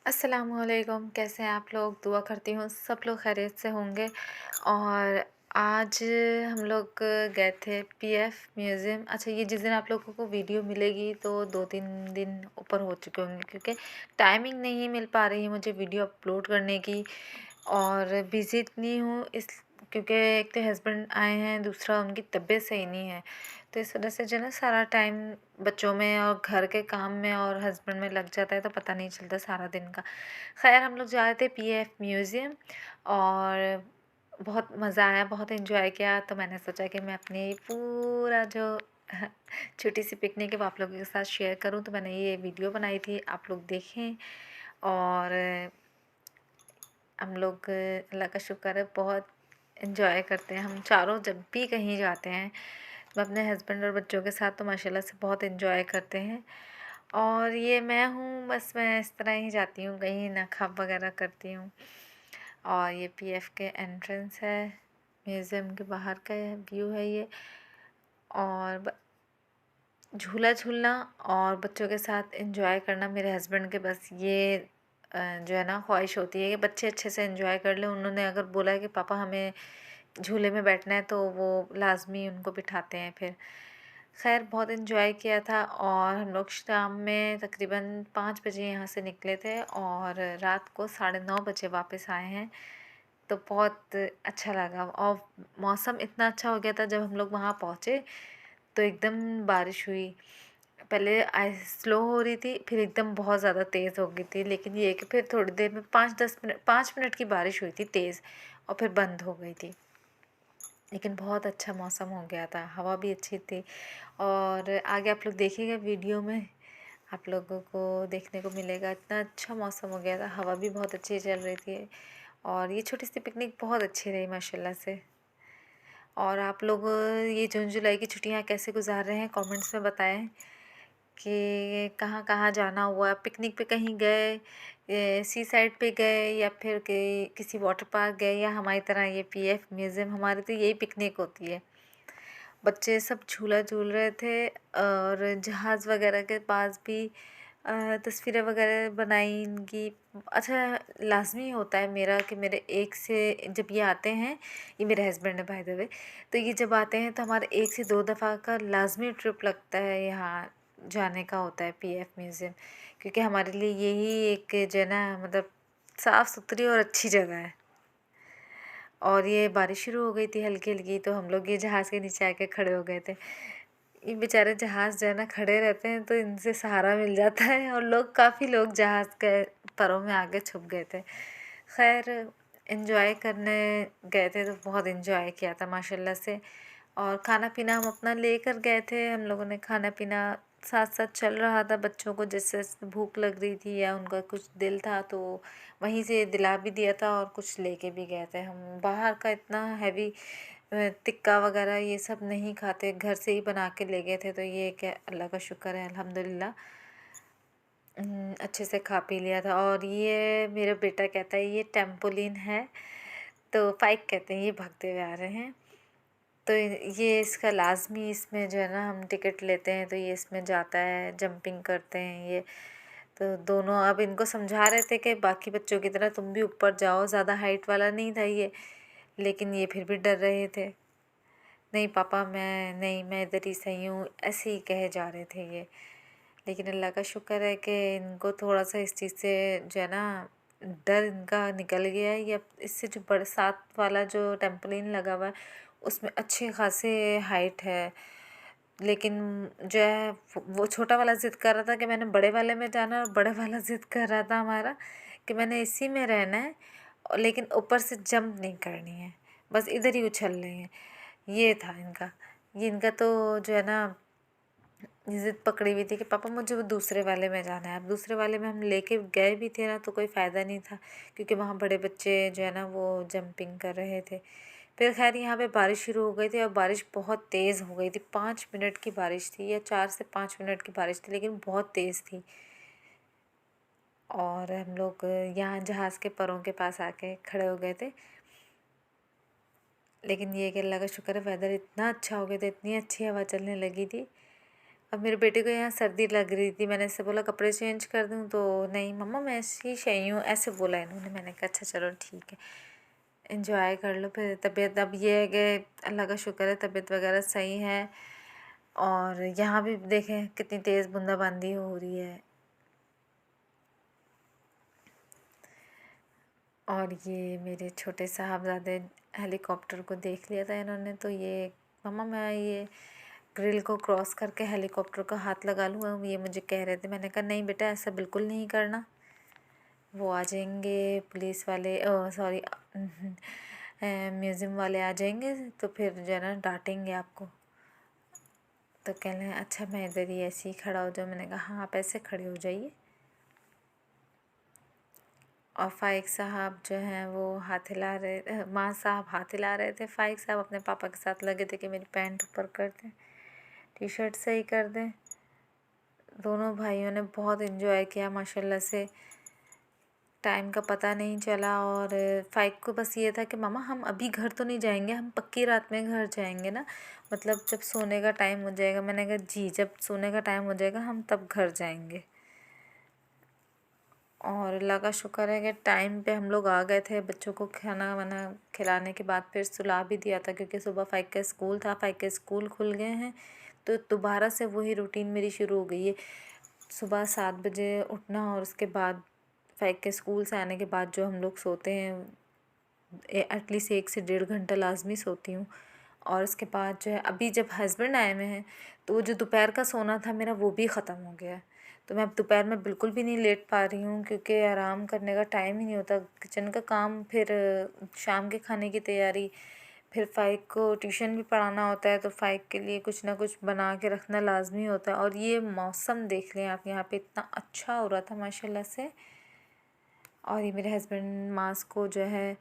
अस्सलामुअलैकुम, कैसे हैं आप लोग? दुआ करती हूँ सब लोग खैरियत से होंगे। और आज हम लोग गए थे पीएफ म्यूज़ियम। अच्छा, ये जिस दिन आप लोगों को वीडियो मिलेगी तो 2-3 दिन ऊपर हो चुके होंगे, क्योंकि टाइमिंग नहीं मिल पा रही है मुझे वीडियो अपलोड करने की। और बिज़ी इतनी हूँ इस क्योंकि एक तो हस्बैंड आए हैं, दूसरा उनकी तबीयत सही नहीं है। तो इस वजह से जो है ना, सारा टाइम बच्चों में और घर के काम में और हस्बैंड में लग जाता है, तो पता नहीं चलता सारा दिन का। खैर, हम लोग जा रहे थे पीएफ म्यूज़ियम और बहुत मज़ा आया, बहुत एंजॉय किया। तो मैंने सोचा कि मैं अपनी पूरा जो छोटी सी पिकनिक है वो आप लोगों के साथ शेयर करूं। तो मैंने ये वीडियो बनाई थी, आप लोग देखें। और हम लोग, अल्लाह का शुक्र है, बहुत इन्जॉय करते हैं हम चारों। जब भी कहीं जाते हैं मैं अपने हस्बैंड और बच्चों के साथ, तो माशाल्लाह से बहुत इन्जॉय करते हैं। और ये मैं हूँ, बस मैं इस तरह ही जाती हूँ, कहीं ना खब वगैरह करती हूँ। और ये पीएफ के एंट्रेंस है, म्यूज़ियम के बाहर का व्यू है ये। और झूला झूलना और बच्चों के साथ एंजॉय करना मेरे हस्बैंड के बस ये जो है ना, ख्वाहिश होती है कि बच्चे अच्छे से एंजॉय कर लें। उन्होंने अगर बोला है कि पापा हमें झूले में बैठना है, तो वो लाजमी उनको बिठाते हैं फिर। खैर, बहुत एंजॉय किया था। और हम लोग शाम में तकरीबन 5 बजे यहाँ से निकले थे और रात को 9:30 बजे वापस आए हैं। तो बहुत अच्छा लगा। और मौसम इतना अच्छा हो गया था जब हम लोग वहाँ पहुँचे, तो एकदम बारिश हुई। पहले स्लो हो रही थी, फिर एकदम बहुत ज़्यादा तेज़ हो गई थी। लेकिन ये है कि फिर थोड़ी देर में 5-10 मिनट की बारिश हुई थी तेज़, और फिर बंद हो गई थी। लेकिन बहुत अच्छा मौसम हो गया था, हवा भी अच्छी थी। और आगे आप लोग देखिएगा वीडियो में, आप लोगों को देखने को मिलेगा। इतना अच्छा मौसम हो गया था, हवा भी बहुत अच्छी चल रही थी। और ये छोटी सी पिकनिक बहुत अच्छी रही माशाल्लाह से। और आप लोग ये जून जुलाई की छुट्टियां कैसे गुजार रहे हैं, कमेंट्स में बताएं कि कहाँ कहाँ जाना हुआ, पिकनिक पे कहीं गए, सी साइड पे गए, या फिर किसी वाटर पार्क गए, या हमारी तरह ये पीएफ म्यूज़ियम। हमारी तो यही पिकनिक होती है। बच्चे सब झूला झूल रहे थे और जहाज़ वगैरह के पास भी तस्वीरें वगैरह बनाई इनकी। अच्छा, लाजमी होता है मेरा कि मेरे एक से जब ये आते हैं, ये मेरे हस्बैंड है बाय द वे, तो ये जब आते हैं तो हमारा 1 से 2 दफ़ा का लाजमी ट्रिप लगता है यहाँ जाने का होता है पीएफ म्यूज़ियम। क्योंकि हमारे लिए यही एक जो है ना, मतलब साफ़ सुथरी और अच्छी जगह है। और ये बारिश शुरू हो गई थी हल्की हल्की, तो हम लोग ये जहाज़ के नीचे आके खड़े हो गए थे। ये बेचारे जहाज़ जो है ना खड़े रहते हैं, तो इनसे सहारा मिल जाता है। और काफ़ी लोग जहाज़ के परों में आगे छुप गए थे। खैर, एंजॉय करने गए थे तो बहुत एंजॉय किया था माशाल्लाह से। और खाना पीना हम अपना लेकर गए थे, हम लोगों ने खाना पीना साथ साथ चल रहा था। बच्चों को जैसे भूख लग रही थी या उनका कुछ दिल था, तो वहीं से दिला भी दिया था और कुछ लेके भी गए थे। हम बाहर का इतना हैवी टिक्का वगैरह ये सब नहीं खाते, घर से ही बना के ले गए थे। तो ये क्या, अल्लाह का शुक्र है, अल्हम्दुलिल्लाह अच्छे से खा पी लिया था। और ये मेरा बेटा कहता है ये टेम्पोलिन है, तो पाइक कहते हैं, ये भागते हुए आ रहे हैं। तो ये इसका लाजमी, इसमें जो है ना हम टिकट लेते हैं तो ये इसमें जाता है, जंपिंग करते हैं ये। तो दोनों अब इनको समझा रहे थे कि बाकी बच्चों की तरह तुम भी ऊपर जाओ, ज़्यादा हाइट वाला नहीं था ये। लेकिन ये फिर भी डर रहे थे। नहीं पापा, मैं नहीं, मैं इधर ही सही हूँ, ऐसे ही कहे जा रहे थे ये। लेकिन अल्लाह का शुक्र है कि इनको थोड़ा सा इस चीज़ से जो है ना, डर इनका निकल गया है। या इससे जो बरसात वाला जो टेम्पोलिन लगा हुआ है, उसमें अच्छे खासे हाइट है। लेकिन जो है वो छोटा वाला ज़िद कर रहा था कि मैंने बड़े वाले में जाना है, और बड़े वाला ज़िद कर रहा था हमारा कि मैंने इसी में रहना है, लेकिन ऊपर से जंप नहीं करनी है, बस इधर ही उछलने हैं। ये था इनका। ये इनका तो जो है ना, ज़िद पकड़ी हुई थी कि पापा मुझे वो दूसरे वाले में जाना है। अब दूसरे वाले में हम लेके गए भी थे ना, तो कोई फ़ायदा नहीं था, क्योंकि वहाँ बड़े बच्चे जो है ना वो जंपिंग कर रहे थे। फिर खैर यहाँ पे बारिश शुरू हो गई थी, और बारिश बहुत तेज़ हो गई थी। 5 मिनट की बारिश थी, या 4 से 5 मिनट की बारिश थी, लेकिन बहुत तेज़ थी। और हम लोग यहाँ जहाज़ के परों के पास आके खड़े हो गए थे। लेकिन ये कि अल्लाह का शुक्र है, वेदर इतना अच्छा हो गया था, इतनी अच्छी हवा चलने लगी थी। अब मेरे बेटे को यहाँ सर्दी लग रही थी, मैंने इससे बोला कपड़े चेंज कर दूँ, तो नहीं मम्मा मैं ऐसी सही हूँ, ऐसे बोला इन्होंने। मैंने कहा अच्छा चलो ठीक है, एंजॉय कर लो फिर। तबीयत अब ये है कि अल्लाह का शुक्र है तबीयत वगैरह सही है। और यहाँ भी देखें कितनी तेज़ बूंदाबांदी हो रही है। और ये मेरे छोटे साहबजादे हेलीकॉप्टर को देख लिया था इन्होंने, तो ये मम्मा मैं ये ग्रिल को क्रॉस करके हेलीकॉप्टर का हाथ लगा लूँ, ये मुझे कह रहे थे। मैंने कहा नहीं बेटा ऐसा बिल्कुल नहीं करना, वो आ जाएंगे पुलिस वाले, सॉरी म्यूज़ियम वाले आ जाएंगे, तो फिर जो है ना डांटेंगे आपको। तो कह रहे हैं अच्छा मैं इधर ही ऐसे ही खड़ा हो जाऊँ। मैंने कहा हाँ आप ऐसे खड़े हो जाइए। और फ़ाइक साहब जो हैं वो हाथ हिला रहे, माँ साहब हाथ हिला रहे थे। फ़ाइक साहब अपने पापा के साथ लगे थे कि मेरी पैंट ऊपर कर दें, टी शर्ट सही कर दें। दोनों भाइयों ने बहुत इन्जॉय किया माशाल्लाह से, टाइम का पता नहीं चला। और फ़ाइक को बस ये था कि मामा हम अभी घर तो नहीं जाएंगे, हम पक्की रात में घर जाएंगे ना, मतलब जब सोने का टाइम हो जाएगा। मैंने कहा जी जब सोने का टाइम हो जाएगा हम तब घर जाएंगे। और अल्लाह का शुक्र है कि टाइम पे हम लोग आ गए थे। बच्चों को खाना वाना खिलाने के बाद फिर सुला भी दिया था, क्योंकि सुबह फ़ाइक का स्कूल था। फ़ाइक के स्कूल खुल गए हैं तो दोबारा से वही रूटीन मेरी शुरू हो गई है, सुबह 7 बजे उठना। और उसके बाद फ़ाइक के स्कूल से आने के बाद जो हम लोग सोते हैं, एटलीस्ट 1 से 1.5 घंटा लाजमी सोती हूँ। और उसके बाद जो है अभी जब हस्बैंड आए हुए हैं, तो वो जो दोपहर का सोना था मेरा वो भी ख़त्म हो गया है। तो मैं अब दोपहर में बिल्कुल भी नहीं लेट पा रही हूँ, क्योंकि आराम करने का टाइम ही नहीं होता। किचन का काम, फिर शाम के खाने की तैयारी, फिर फ़ाइक को ट्यूशन भी पढ़ाना होता है, तो फ़ाइक के लिए कुछ ना कुछ बना के रखना लाजमी होता है। और ये मौसम देख लें आप, यहाँ पे इतना अच्छा हो रहा था माशाल्लाह से। और ये मेरे हस्बैंड मास को जो है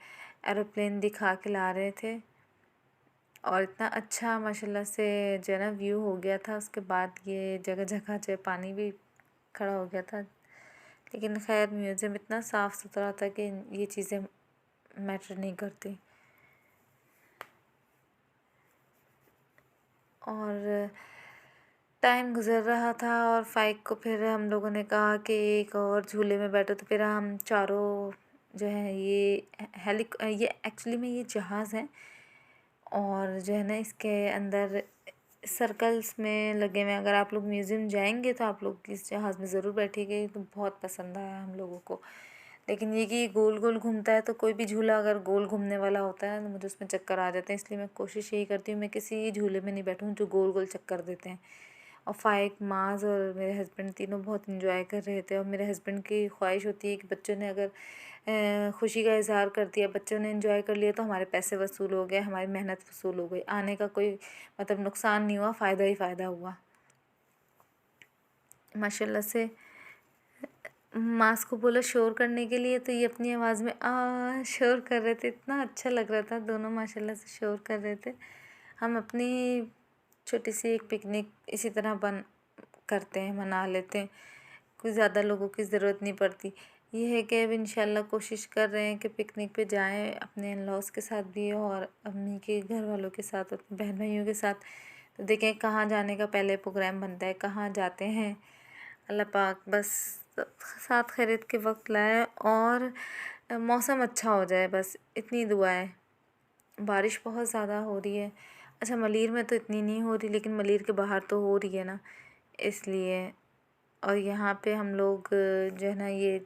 एरोप्लेन दिखा के ला रहे थे, और इतना अच्छा माशाल्लाह से जो है ना व्यू हो गया था। उसके बाद ये जगह जगह जो है पानी भी खड़ा हो गया था, लेकिन खैर म्यूज़ियम इतना साफ़ सुथरा था कि ये चीज़ें मैटर नहीं करती। और टाइम गुज़र रहा था, और फ़ाइक को फिर हम लोगों ने कहा कि एक और झूले में बैठो, तो फिर हम चारों जो है ये एक्चुअली में ये जहाज़ है, और जो है ना इसके अंदर सर्कल्स में लगे हुए हैं। अगर आप लोग म्यूज़ियम जाएंगे तो आप लोग इस जहाज़ में ज़रूर बैठिएगा, तो बहुत पसंद आया हम लोगों को। लेकिन ये कि गोल गोल घूमता है, तो कोई भी झूला अगर गोल घूमने वाला होता है तो मुझे उसमें चक्कर आ जाते हैं, इसलिए मैं कोशिश यही करती हूँ मैं किसी झूले में नहीं बैठूँ जो गोल गोल चक्कर देते हैं। और फ़ाइक, माज़ और मेरे हस्बैंड तीनों बहुत इन्जॉय कर रहे थे। और मेरे हस्बैंड की ख्वाहिश होती है कि बच्चों ने अगर खुशी का इज़हार कर दिया, बच्चों ने एंजॉय कर लिया, तो हमारे पैसे वसूल हो गए, हमारी मेहनत वसूल हो गई, आने का कोई मतलब नुकसान नहीं हुआ, फ़ायदा ही फ़ायदा हुआ माशाल्लाह से। मास को बोला शोर करने के लिए, तो ये अपनी आवाज़ में आ शोर कर रहे थे, इतना अच्छा लग रहा था। दोनों माशाल्लाह से शोर कर रहे थे। हम अपनी छोटी सी एक पिकनिक इसी तरह करते हैं, मना लेते हैं, कोई ज़्यादा लोगों की ज़रूरत नहीं पड़ती। ये है कि अब इंशाल्लाह कोशिश कर रहे हैं कि पिकनिक पे जाएं अपने इन-लॉज़ के साथ भी, और अम्मी के घर वालों के साथ, अपने बहन भाइयों के साथ। तो देखें कहाँ जाने का पहले प्रोग्राम बनता है, कहाँ जाते हैं। अल्लाह पाक बस साथ खैरियत के वक्त लाए, और मौसम अच्छा हो जाए, बस इतनी दुआ है। बारिश बहुत ज़्यादा हो रही है। अच्छा मलीर में तो इतनी नहीं हो रही, लेकिन मलीर के बाहर तो हो रही है ना, इसलिए। और यहाँ पे हम लोग जो है ना ये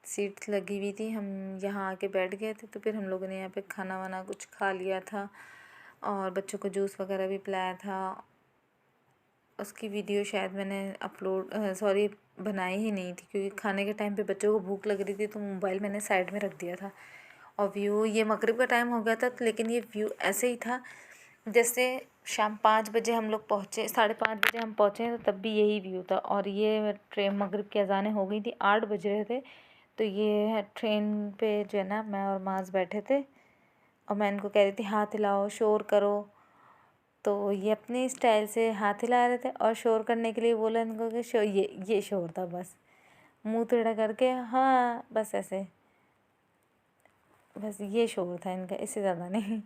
सीट्स लगी हुई थी, हम यहाँ आके बैठ गए थे। तो फिर हम लोगों ने यहाँ पे खाना वाना कुछ खा लिया था, और बच्चों को जूस वगैरह भी पिलाया था। उसकी वीडियो शायद मैंने सॉरी बनाई ही नहीं थी, क्योंकि खाने के टाइम पे बच्चों को भूख लग रही थी, तो मोबाइल मैंने साइड में रख दिया था। और व्यू ये मगरिब का टाइम हो गया था, लेकिन ये व्यू ऐसे ही था जैसे शाम 5 बजे हम लोग पहुँचे, 5:30 बजे हम पहुँचे, तो तब भी यही व्यू था। और ये ट्रेन मगरिब की अज़ानें हो गई थी, 8 बज रहे थे। तो ये ट्रेन पे जो है ना मैं और माज बैठे थे, और मैं इनको कह रही थी हाथ हिलाओ, शोर करो। तो ये अपनी स्टाइल से हाथ हिला रहे थे, और शोर करने के लिए बोला इनको कि ये शोर था बस, मुंह टेढ़ा करके हाँ बस ऐसे, बस ये शोर था इनका, इससे ज़्यादा नहीं।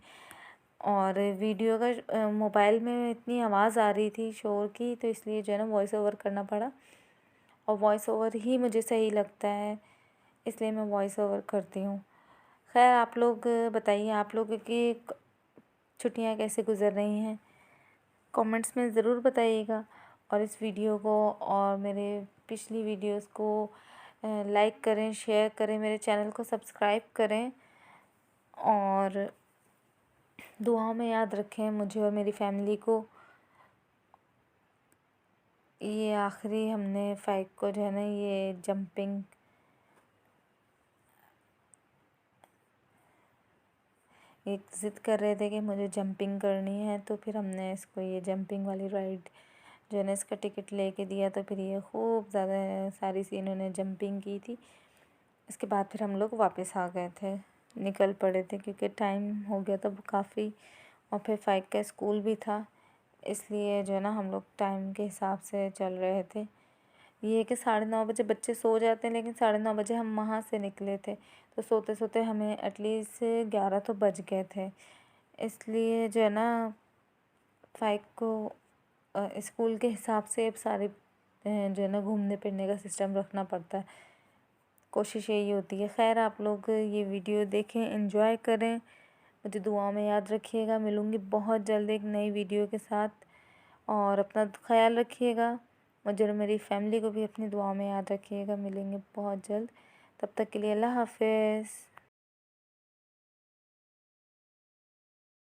और वीडियो का मोबाइल में इतनी आवाज़ आ रही थी शोर की, तो इसलिए जो है ना वॉइस ओवर करना पड़ा। और वॉइस ओवर ही मुझे सही लगता है, इसलिए मैं वॉइस ओवर करती हूँ। खैर, आप लोग बताइए, आप लोगों की छुट्टियाँ कैसे गुज़र रही हैं, कमेंट्स में ज़रूर बताइएगा। और इस वीडियो को और मेरे पिछली वीडियोस को लाइक करें, शेयर करें, मेरे चैनल को सब्सक्राइब करें और दुआओं में याद रखें मुझे और मेरी फैमिली को। ये आखिरी हमने फाइक को जो है ना, ये जंपिंग एक ज़िद कर रहे थे कि मुझे जंपिंग करनी है, तो फिर हमने इसको ये जंपिंग वाली राइड जो है ना, इसका टिकट लेके दिया। तो फिर ये खूब ज़्यादा सारी सी इन्होंने जंपिंग की थी। इसके बाद फिर हम लोग वापस आ गए थे, निकल पड़े थे क्योंकि टाइम हो गया था काफ़ी। और फिर फाइक का स्कूल भी था, इसलिए जो है ना हम लोग टाइम के हिसाब से चल रहे थे। ये है कि 9:30 बजे बच्चे सो जाते हैं, लेकिन 9:30 बजे हम वहाँ से निकले थे, तो सोते सोते हमें एटलीस्ट 11 तो बज गए थे। इसलिए जो है ना फाइक को स्कूल के हिसाब से अब सारे जो है ना घूमने फिरने का सिस्टम रखना पड़ता है। कोशिश यही होती है। खैर, आप लोग ये वीडियो देखें, एंजॉय करें, मुझे दुआओं में याद रखिएगा। मिलूँगी बहुत जल्द एक नई वीडियो के साथ, और अपना ख्याल रखिएगा। मुझे और मेरी फैमिली को भी अपनी दुआओं में याद रखिएगा। मिलेंगे बहुत जल्द, तब तक के लिए अल्लाह हाफ़िज़।